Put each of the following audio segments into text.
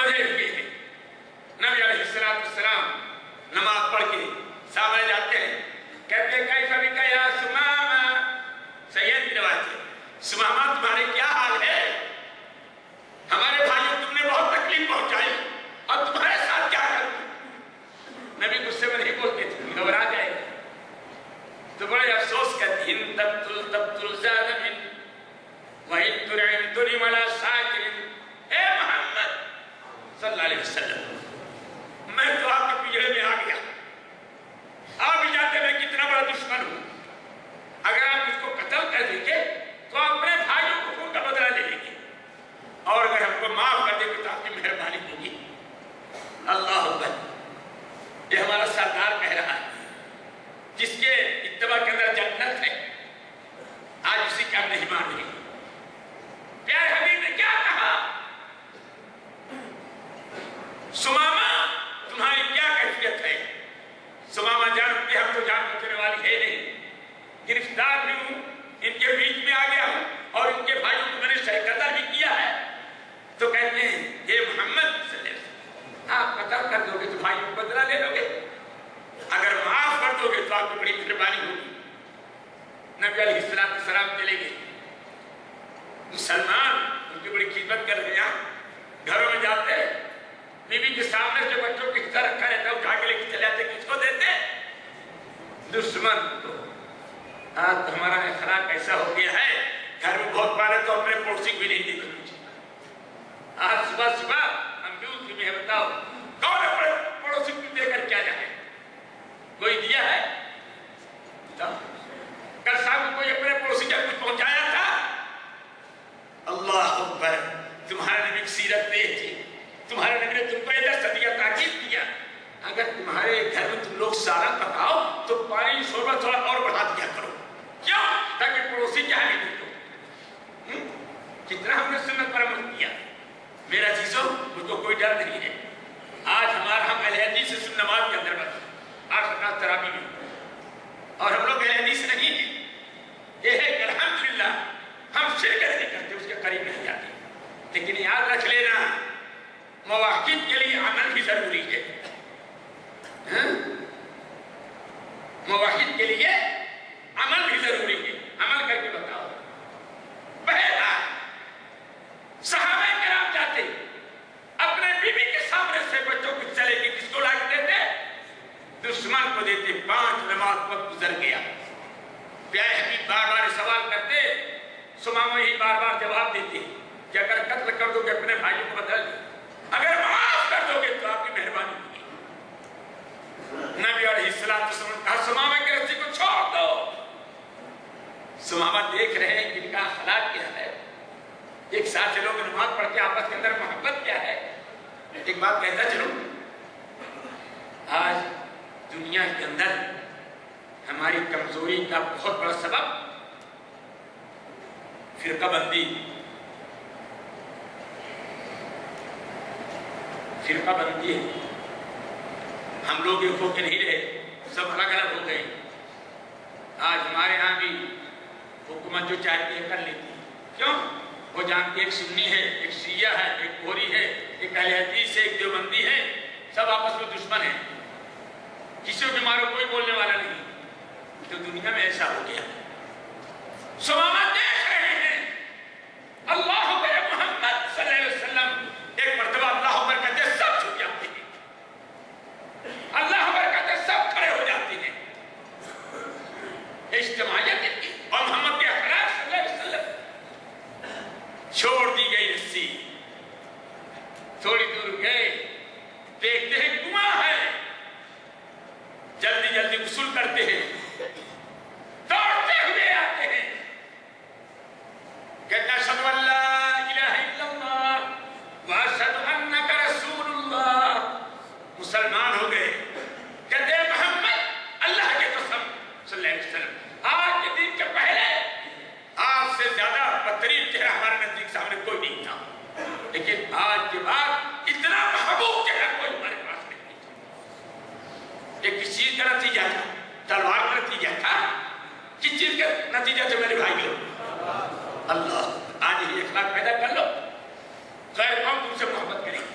بندھے ہوئے ہیں۔ نبی علیہ السلام نماز پڑھ کے سامنے جاتے ہیں، کہتے ہیں کیف بک یا سمامہ، سید کی روایت ہے، سمامہ تمہارے کیا حال ہے؟ ہمارے بھائیوں تم نے بہت تکلیف پہنچائی، اور تمہارے ساتھ کیا کروں؟ نبی غصے میں نہیں بولتے تھے، گھبرا جائے تو بڑے افسوس کرتی ہیں، تبتل زاد من وَإِن تُرْعِمْ تُرِمْ عَلَى سَاكِرٍ۔ اے محمد صلی اللہ علیہ وسلم، میں تو آپ کے پجڑے میں آ گیا، آپ ہی جانتے میں کتنا بڑا دشمن ہوں، اگر آپ اس کو قتل کر دیں گے تو آپ اپنے بھائیوں کو خون کا بدلہ لے لیں گے، اور اگر ہم کو معاف کر دیں گے تو آپ کی مہربانی ہوگی۔ اللہ اکبر، یہ ہمارا سردار کہہ رہا ہے، جس کے اتباع کے اندر جنت ہے، آج اسی کا ہم نہیں مان رہے۔ پیارے حبیب نے کیا کہا؟ سمامہ تمہاری کیا کیفیت ہے؟ سمامہ جانتے ہم تو جان بچنے والی ہے نہیں، گرفتار بھی ہوں، ان کے بیچ میں آ گیا ہوں، اور ان کے بھائیوں کو میں نے قتل بھی کیا ہے۔ تو کہتے ہیں یہ محمد صلی اللہ علیہ وسلم، آپ قتل کر دو گے تو بھائیوں کو بدلہ لے لو گے، اگر معاف کر دو گے تو آپ کو بڑی مہربانی ہوگی۔ نبی علیہ السلام چلے گئے، مسلمان ان کی بڑی خدمت کر رہے ہیں، گھروں میں جاتے ہیں، بیوی کے سامنے جو بچوں کی حصہ رکھا رہتا ہے اٹھا کے لے کے چلے آتے، کس کو دیتے؟ دشمن کو۔ آج تو ہمارا اخلاق ایسا ہو گیا ہے، گھر میں بہت پانے تو اپنے پڑوسی بھی نہیں دیتے مجھے۔ آج صبح صبح ہم بھی کی میں بتاؤ کون اپنے پڑوسی کو دے کر کیا جائے؟ کوئی دیا ہے؟ کل صاحب کوئی اپنے پڑوسی کا کچھ پہنچایا تھا؟ اللہ اکبر، تمہارے نبی کی سیرت نہیں تھی، تمہارے نبی نے تم کو ادھر صدیہ تاکید کیا، اگر تمہارے گھر میں تم لوگ سالن پکاؤ تو پانی شوربہ تھوڑا اور بڑھا دیا کرو، کیوں؟ تاکہ پڑوسی کیا نہیں دیکھو۔ کتنا ہم نے سنت پر عمل کیا میرا چیزوں، مجھ کو کوئی ڈر نہیں ہے۔ آج ہمارا ہم اہل حدیث سے سن نماز کے اندر بات آج رکعت تراویح میں، اور ہم لوگ اہل حدیث نہیں ہیں، یہ ہے کہ الحمدللہ ہم شرک نہیں کرتے، اس کے قریب نہیں جاتے، لیکن یاد رکھ لینا مواقف کے لیے عمل بھی ضروری ہے۔ مواقف کے لیے عمل بھی ضروری ہے، عمل کر کے بتاؤ۔ بہرحال صحابہ کرام جاتے اپنے بیوی کے سامنے سے بچوں کو چلے کے کس کو لا کے دیتے؟ دشمن کو دیتے۔ 5 نماز وقت گزر گیا، پیارے حبیب بار بار سوال کرتے، سمامہ ہی بار بار جواب دیتے کہ اگر قتل کر دو گے اپنے بھائیوں کو بدل دو، اگر معاف کر دو گے تو آپ کی مہربانی ہوگی۔ نبی علیہ السلام نے کہا سمامہ کی رسی کو چھوڑ دو۔ سمامہ دیکھ رہے ہیں کہ ان کا اخلاق کیا ہے، ایک ساتھ لوگ نماز پڑھ کے آپس کے اندر محبت کیا ہے۔ ایک بات کہتا چلو، آج دنیا کے اندر ہماری کمزوری کا بہت بڑا سبب فرقہ بندی ہے۔ ہم لوگ ایک ہو کے نہیں رہے، سب الگ الگ ہو گئے۔ آج ہمارے ہاں بھی حکومت جو چاہتی ہے کر لیتی ہے، کیوں؟ وہ جانتی ہے ایک سنی ہے، ایک شیعہ ہے، ایک بوری ہے، ایک اہل حدیث ہے، ایک دیوبندی ہے، سب آپس میں دشمن ہیں، کسی کو بیماروں کوئی بولنے والا نہیں۔ تو دنیا میں ایسا ہو گیا۔ سمامہ دیکھ رہے ہیں، اللہ اکبر محمد صلی اللہ علیہ وسلم ایک مرتبہ اللہ اکبر کہتے سب چھپ جاتے ہیں، اللہ اکبر کہتے سب کھڑے ہو جاتے ہیں۔ اجتماعیت اور محمد کے اخلاق صلی اللہ علیہ وسلم، چھوڑ دی گئی رسی، تھوڑی دور گئے، دیکھتے ہیں گناہ ہے، جلدی جلدی غسل کرتے ہیں، دوڑتے ہوئے آتے ہیں، کہتے اشہد ان لا الہ الا اللہ واشہد انک رسول اللہ، مسلمان ہو گئے۔ کہتے ہیں محمد اللہ کے قسم صلی اللہ علیہ وسلم، آج کے دن کے پہلے آپ سے زیادہ بدترین چہرہ ہمارے نزدیک سامنے کوئی نہیں تھا، لیکن آج کے بعد اتنا محبوب چہرہ کوئی ہمارے پاس نہیں تھا۔ یہ کس چیز کا نتیجہ تھا؟ تلوار کا نتیجہ تھا؟ کس چیز کا نتیجہ تھا میرے بھائیوں؟ اللہ، آج یہ اخلاق پیدا کر لو، غیر قوم تم سے محبت کرے گی،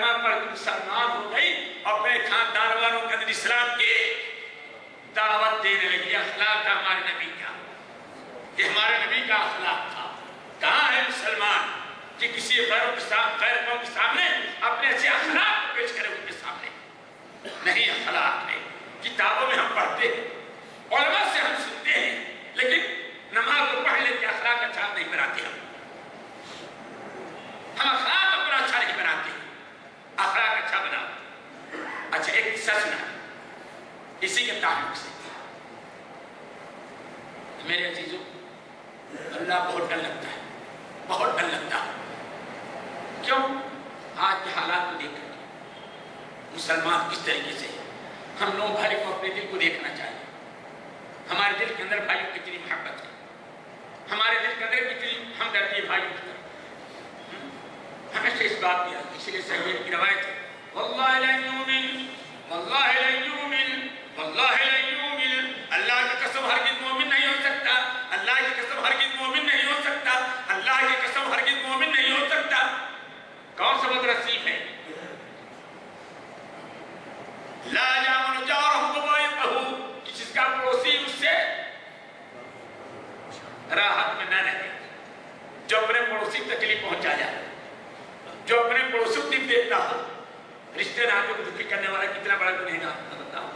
کلمہ پڑھ کے مسلمان ہو گئی، اپنے خاندان والوں کے اندر اسلام کی دعوت دینے لگی۔ اخلاق تھا ہمارے نبی کا، یہ ہمارے نبی کا اخلاق تھا۔ کہاں ہے مسلمان کہ کسی غیر قوم کے سامنے اپنے اچھے اخلاق کو پیش کرے ان کے سامنے؟ نہیں، اخلاق ہے۔ کتابوں میں ہم پڑھتے ہیں، علماء سے ہم سنتے ہیں، لیکن نماز کو پڑھ لیتے اخلاق اچھا نہیں بناتے ہم اخلاق اپنا اچھا نہیں بناتے، اخلاق اچھا بناؤ۔ اچھا ایک قصہ سنا اسی کے تعلق سے۔ میرے عزیزوں، اللہ بہت ڈر لگتا ہے، بہت ڈر لگتا ہے۔ کیوں؟ آج کے حالات کو دیکھ کر مسلمان کس طریقے سے، ہم لوگ بھائی کو اپنے دل کو دیکھنا چاہیے۔ ہمارے دل کے اندر بھائیوں کی کتنی محبت ہے، ہمارے دل کے اندر کتنی ہمدردی ہے بھائیوں کی طرف۔ ہمیشہ اس بات کی اسی لیے صحیح کی روایت ہے، واللہ لن یؤمن، واللہ لن یؤمن، واللہ لن یؤمن۔ اللہ کی قسم ہرگز مومن نہیں ہو سکتا، اللہ کی قسم ہرگز مومن نہیں ہو سکتا، اللہ کی قسم ہرگز مومن نہیں ہو سکتا۔ کون سا بد نصیب ہے؟ لا یامن جارہ بوائقہ، کہ جس کا پڑوسی اس سے راحت میں نہ رہے، جو اپنے پڑوسی تکلیف پہنچا جائے، جو اپنے پڑوسی کو دکھ دیتا ہو۔ رشتے ناطے کو دکھی کرنے والا کتنا بڑا گنہگار ہے بتاؤ۔